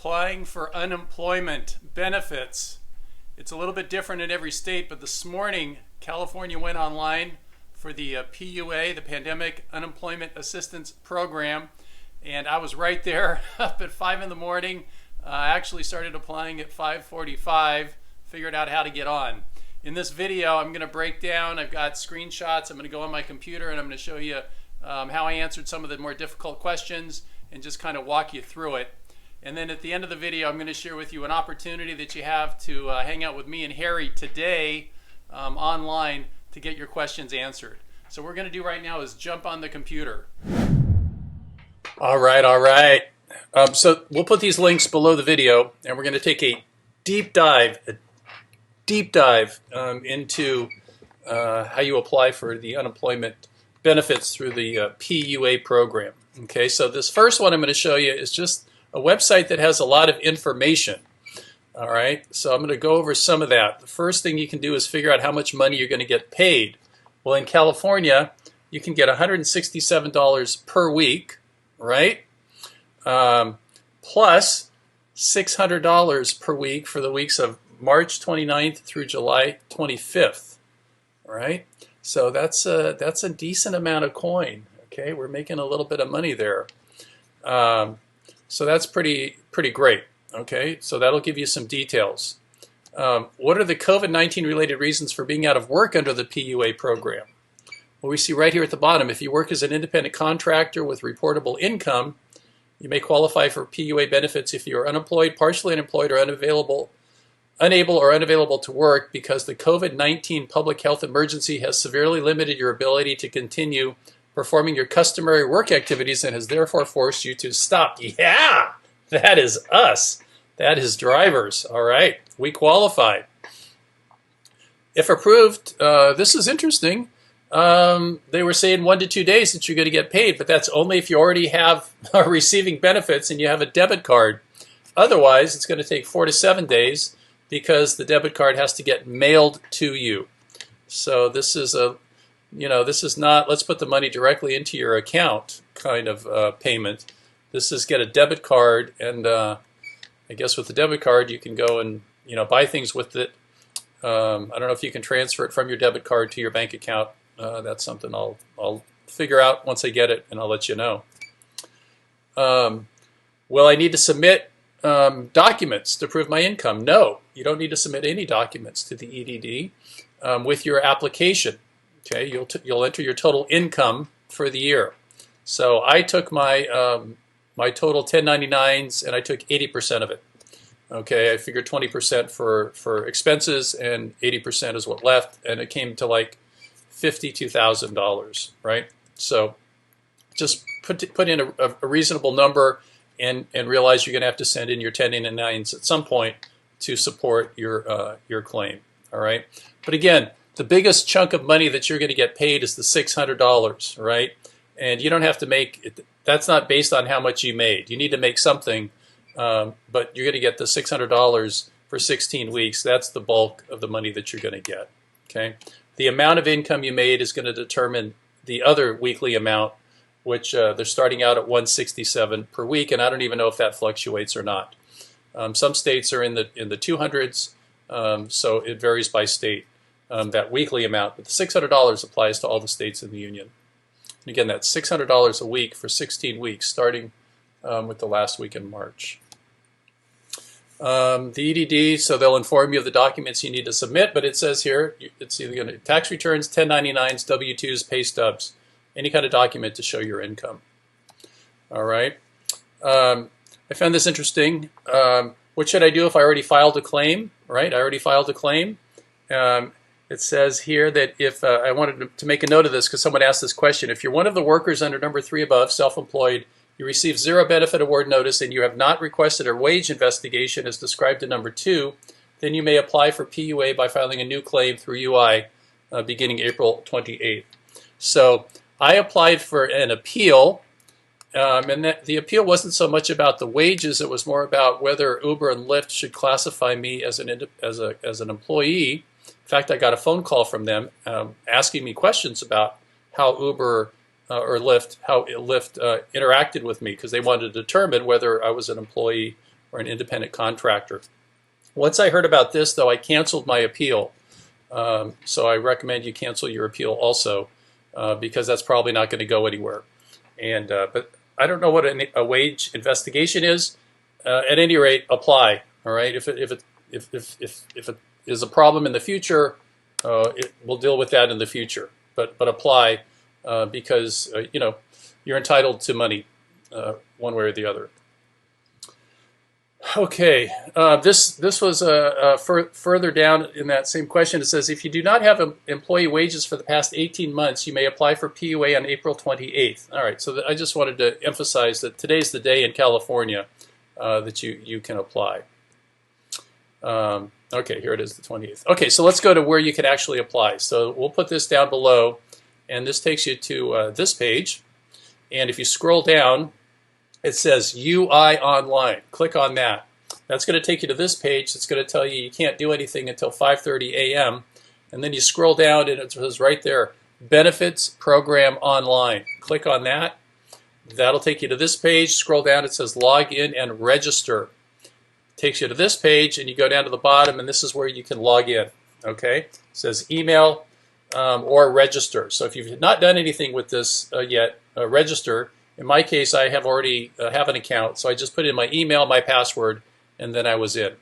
applying for unemployment benefits. It's a little bit different in every state, but this morning California went online for the PUA, the Pandemic Unemployment Assistance Program, and I was right there up at 5 in the morning. I actually started applying at 5:45, figured out how to get on. In this video, I'm going to break down, I've got screenshots, I'm going to go on my computer and I'm going to show you how I answered some of the more difficult questions and just kind of walk you through it. And then at the end of the video, I'm going to share with you an opportunity that you have to hang out with me and Harry today online to get your questions answered. So what we're going to do right now is jump on the computer. All right. So we'll put these links below the video, and we're going to take a deep dive into how you apply for the unemployment benefits through the PUA program. Okay, so this first one I'm going to show you is just a website that has a lot of information. All right, so I'm going to go over some of that. The first thing you can do is figure out how much money you're going to get paid. Well, in California, you can get $167 per week, right? Plus $600 per week for the weeks of March 29th through July 25th, all right? So that's a decent amount of coin, okay? We're making a little bit of money there. So that's pretty great, okay? So that'll give you some details. What are the COVID-19 related reasons for being out of work under the PUA program? Well, we see right here at the bottom, if you work as an independent contractor with reportable income, you may qualify for PUA benefits if you are unemployed, partially unemployed, or unable or unavailable to work because the COVID-19 public health emergency has severely limited your ability to continue performing your customary work activities and has therefore forced you to stop. Yeah, that is us. That is drivers. All right, we qualify. If approved, this is interesting. They were saying 1 to 2 days that you're going to get paid, but that's only if you already have are receiving benefits and you have a debit card. Otherwise, it's going to take 4 to 7 days because the debit card has to get mailed to you. So this is this is not, let's put the money directly into your account kind of payment. This is get a debit card, and I guess with the debit card you can go and buy things with it. I don't know if you can transfer it from your debit card to your bank account. That's something I'll figure out once I get it, and I'll let you know. Well, I need to submit documents to prove my income. No, you don't need to submit any documents to the EDD with your application. Okay, you'll enter your total income for the year. So I took my my total 1099s and I took 80% of it. Okay, I figured 20% for expenses and 80% is what left, and it came to like $52,000, right? So just put in a reasonable number and realize you're going to have to send in your 1099s at some point to support your claim, all right? But again, the biggest chunk of money that you're going to get paid is the $600, right? And you don't have to make it, that's not based on how much you made. You need to make something, but you're going to get the $600 for 16 weeks. That's the bulk of the money that you're going to get, okay? The amount of income you made is going to determine the other weekly amount, which they're starting out at $167 per week, and I don't even know if that fluctuates or not. Some states are in the 200s, so it varies by state, that weekly amount. But the $600 applies to all the states in the union. And again, that's $600 a week for 16 weeks, starting with the last week in March. The EDD, so they'll inform you of the documents you need to submit, but it says here, it's either going to tax returns, 1099s, W-2s, pay stubs, any kind of document to show your income. All right. I found this interesting. What should I do if I already filed a claim? Right, I already filed a claim. It says here that if I wanted to make a note of this because someone asked this question. If you're one of the workers under number 3 above, self-employed, you receive 0 benefit award notice and you have not requested a wage investigation as described in number 2, then you may apply for PUA by filing a new claim through UI beginning April 28th. So I applied for an appeal, and the appeal wasn't so much about the wages, it was more about whether Uber and Lyft should classify me as an employee. In fact, I got a phone call from them asking me questions about how Uber or Lyft, interacted with me because they wanted to determine whether I was an employee or an independent contractor. Once I heard about this, though, I canceled my appeal. So I recommend you cancel your appeal also, because that's probably not going to go anywhere. And but I don't know what a wage investigation is. At any rate, apply. All right. If it is a problem in the future, we'll deal with that in the future. But apply, because you know, you're entitled to money one way or the other. Okay, this was further down in that same question. It says, if you do not have employee wages for the past 18 months, you may apply for PUA on April 28th. All right, so I just wanted to emphasize that today's the day in California that you can apply. Okay, here it is, the 28th. Okay, so let's go to where you can actually apply. So we'll put this down below, and this takes you to this page. And if you scroll down, it says UI Online. Click on that. That's going to take you to this page. It's going to tell you you can't do anything until 5:30 a.m. And then you scroll down and it says right there, Benefits Program Online. Click on that. That'll take you to this page. Scroll down. It says Log in and Register. Takes you to this page, and you go down to the bottom, and this is where you can log in. Okay? It says email or register. So if you've not done anything with this yet, register. In my case, I have already have an account, so I just put in my email, my password, and then I was in.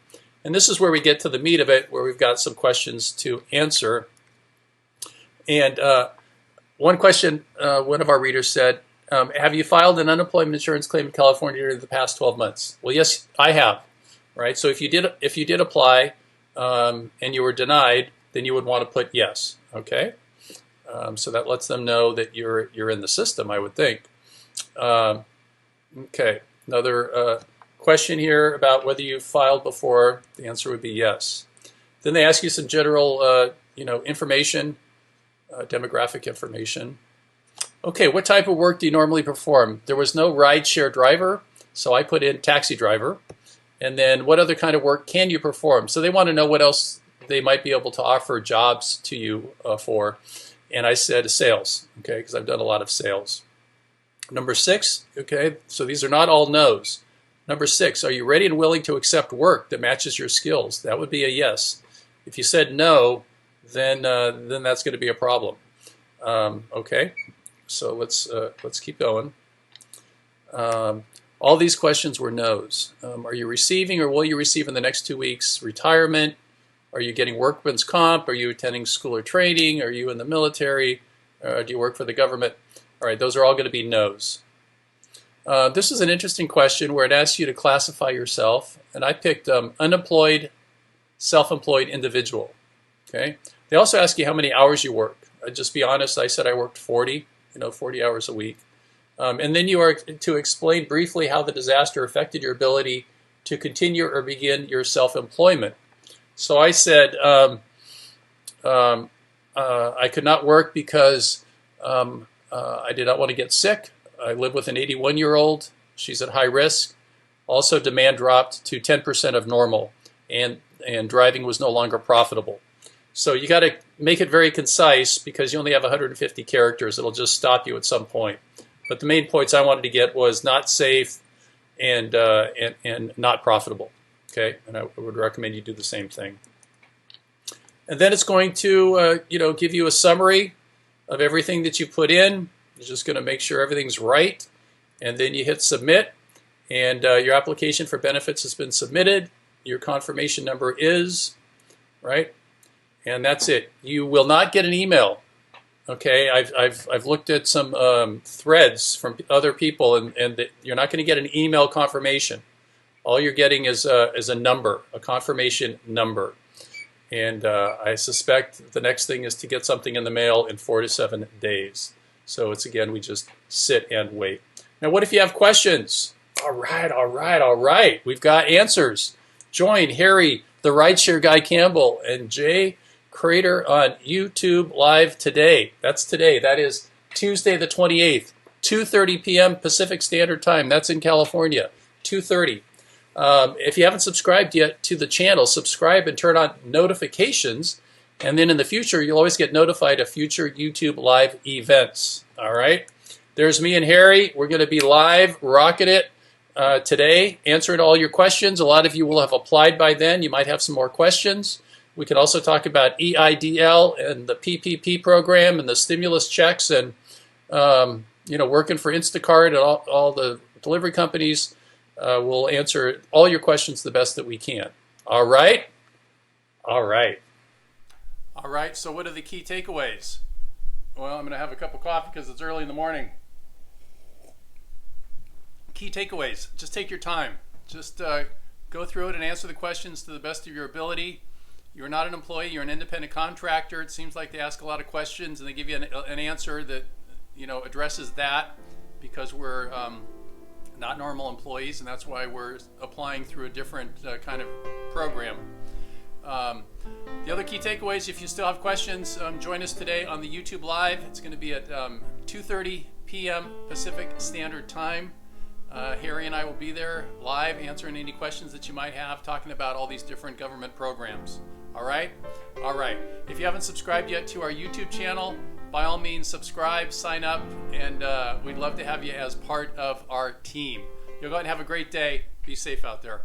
And this is where we get to the meat of it, where we've got some questions to answer. And one question, one of our readers said, have you filed an unemployment insurance claim in California during the past 12 months? Well, yes, I have. Right. So if you did apply and you were denied, then you would want to put yes. Okay. So that lets them know that you're in the system, I would think. Okay, another question here about whether you filed before. The answer would be yes. Then they ask you some general, information, demographic information. Okay, what type of work do you normally perform? There was no rideshare driver, so I put in taxi driver. And then what other kind of work can you perform? So they want to know what else they might be able to offer jobs to you for. And I said sales, okay, because I've done a lot of sales. Number 6, okay, so these are not all no's. Number 6, are you ready and willing to accept work that matches your skills? That would be a yes. If you said no, then that's going to be a problem. Okay, so let's keep going. All these questions were no's. Are you receiving or will you receive in the next 2 weeks retirement? Are you getting workman's comp? Are you attending school or training? Are you in the military? Do you work for the government? All right, those are all going to be no's. This is an interesting question where it asks you to classify yourself, and I picked unemployed, self-employed individual. Okay. They also ask you how many hours you work. Just be honest, I said I worked 40 hours a week. And then you are to explain briefly how the disaster affected your ability to continue or begin your self-employment. So I said I could not work because I did not want to get sick. I live with an 81-year-old. She's at high risk. Also, demand dropped to 10% of normal, and driving was no longer profitable. So you got to make it very concise because you only have 150 characters. It'll just stop you at some point. But the main points I wanted to get was not safe and not profitable. Okay, and I would recommend you do the same thing. And then it's going to give you a summary of everything that you put in. You're just going to make sure everything's right, and then you hit submit, and your application for benefits has been submitted. Your confirmation number is right, and that's it. You will not get an email. Okay, I've looked at some threads from other people, and you're not going to get an email confirmation. All you're getting is a number, a confirmation number. And I suspect the next thing is to get something in the mail in 4 to 7 days. So it's, again, we just sit and wait. Now, what if you have questions? All right. We've got answers. Join Harry, the Rideshare Guy Campbell, and Jay Cradeur on YouTube Live today. That's today. That is Tuesday the 28th, 2:30 p.m. Pacific Standard Time. That's in California, 2:30. If you haven't subscribed yet to the channel, subscribe and turn on notifications. And then in the future, you'll always get notified of future YouTube Live events. All right. There's me and Harry. We're going to be live, rocking it. today, answering all your questions. A lot of you will have applied by then. You might have some more questions. We could also talk about EIDL and the PPP program and the stimulus checks and working for Instacart and all the delivery companies. We'll answer all your questions the best that we can. All right? All right. All right, so what are the key takeaways? Well, I'm going to have a cup of coffee because it's early in the morning. Key takeaways, just take your time. Just go through it and answer the questions to the best of your ability. You're not an employee, you're an independent contractor. It seems like they ask a lot of questions and they give you an answer that addresses that, because we're not normal employees, and that's why we're applying through a different kind of program. The other key takeaways, if you still have questions, join us today on the YouTube Live. It's going to be at 2:30 p.m. Pacific Standard Time. Harry and I will be there live answering any questions that you might have, talking about all these different government programs. All right? All right. If you haven't subscribed yet to our YouTube channel, by all means subscribe, sign up, and we'd love to have you as part of our team. You'll go ahead and have a great day. Be safe out there.